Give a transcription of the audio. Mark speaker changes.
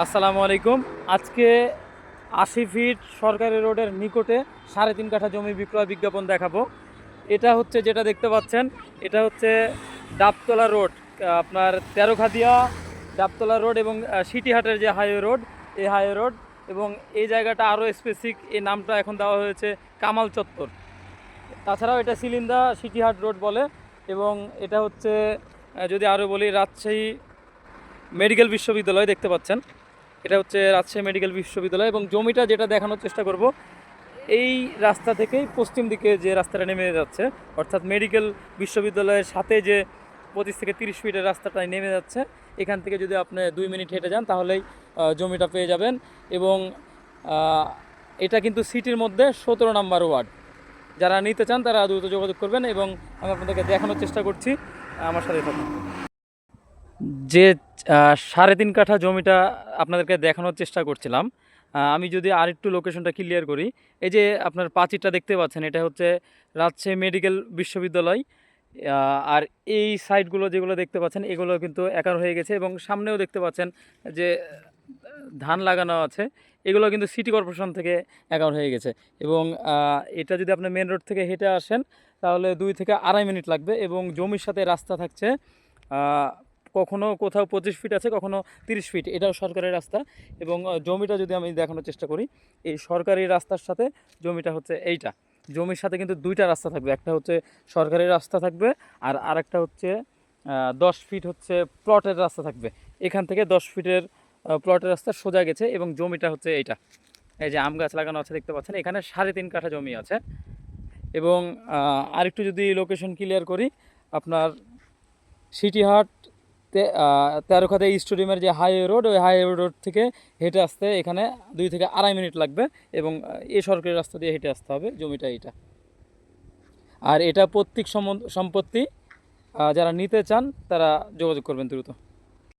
Speaker 1: আসসালামু আলাইকুম। আজকে ৮০ ফিট সরকারি রোডের নিকটে ৩.৫ কাঠা জমি বিক্রয় বিজ্ঞাপন দেখাবো। এটা হচ্ছে যেটা দেখতে পাচ্ছেন, এটা হচ্ছে ডাবতলা রোড, আপনার তেরোখাদিয়া ডাবতলা রোড এবং সিটিহাটের যে হাইওয়ে রোড, এই হাইওয়ে রোড। এবং এই জায়গাটা আরও স্পেসিফিক, এই নামটা এখন দেওয়া হয়েছে কামাল চত্বর। তাছাড়াও এটা সিলিন্দা সিটিহাট রোড বলে। এবং এটা হচ্ছে যদি আরও বলি, রাজশাহী মেডিকেল বিশ্ববিদ্যালয় দেখতে পাচ্ছেন, এটা হচ্ছে রাজশাহী মেডিকেল বিশ্ববিদ্যালয়। এবং জমিটা যেটা দেখানোর চেষ্টা করব, এই রাস্তা থেকেই পশ্চিম দিকে যে রাস্তাটা নেমে যাচ্ছে, অর্থাৎ মেডিকেল বিশ্ববিদ্যালয়ের সাথে যে 25 থেকে 30 ফিটের রাস্তাটাই নেমে যাচ্ছে, এখান থেকে যদি আপনি 2 মিনিট হেঁটে যান তাহলেই জমিটা পেয়ে যাবেন। এবং এটা কিন্তু সিটির মধ্যে 17 নম্বর ওয়ার্ড। যারা নিতে চান তারা দ্রুত যোগাযোগ করবেন এবং আমি আপনাদেরকে দেখানোর চেষ্টা করছি, আমার সাথে থাকুন। যে 3.৫ কাঠা জমিটা আপনাদেরকে দেখানোর চেষ্টা করছিলাম, আমি যদি আরেকটু লোকেশনটা ক্লিয়ার করি, এই যে আপনার প্রাচীরটা দেখতে পাচ্ছেন, এটা হচ্ছে রাজশাহী মেডিকেল বিশ্ববিদ্যালয়। আর এই সাইটগুলো যেগুলো দেখতে পাচ্ছেন, এগুলো কিন্তু একার হয়ে গেছে। এবং সামনেও দেখতে পাচ্ছেন যে ধান লাগানো আছে, এগুলো কিন্তু সিটি কর্পোরেশন থেকে একার হয়ে গেছে। এবং এটা যদি আপনি মেন রোড থেকে হেঁটে আসেন তাহলে 2 থেকে আড়াই মিনিট লাগবে। এবং জমির সাথে রাস্তা থাকছে, কখনো কোথাও 25 ফিট আছে, কখনো 30 ফিট, এটাও সরকারি রাস্তা। এবং জমিটা যদি আমি দেখানোর চেষ্টা করি, এই সরকারি রাস্তার সাথে জমিটা হচ্ছে এইটা। জমির সাথে কিন্তু দুইটা রাস্তা থাকবে, একটা হচ্ছে সরকারি রাস্তা থাকবে, আর আরেকটা হচ্ছে 10 ফিট হচ্ছে প্লটের রাস্তা থাকবে। এখান থেকে 10 ফিটের প্লটের রাস্তা সোজা গেছে এবং জমিটা হচ্ছে এইটা। এই যে আম গাছ লাগানো আছে দেখতে পাচ্ছেন, এখানে 3.৫ কাঠা জমি আছে। এবং আরেকটু যদি লোকেশন ক্লিয়ার করি, আপনার সিটিহাট তেরোখাদা স্টেডিয়ামের যে হাইওয়ে রোড, ওই হাইওয়ে রোড থেকে হেঁটে আসতে এখানে 2 থেকে আড়াই মিনিট লাগবে। এবং এই সরকারি রাস্তা দিয়ে হেঁটে আসতে হবে, জমিটা এইটা। আর এটা পৈতৃক সম্পত্তি, যারা নিতে চান তারা যোগাযোগ করবেন দ্রুত।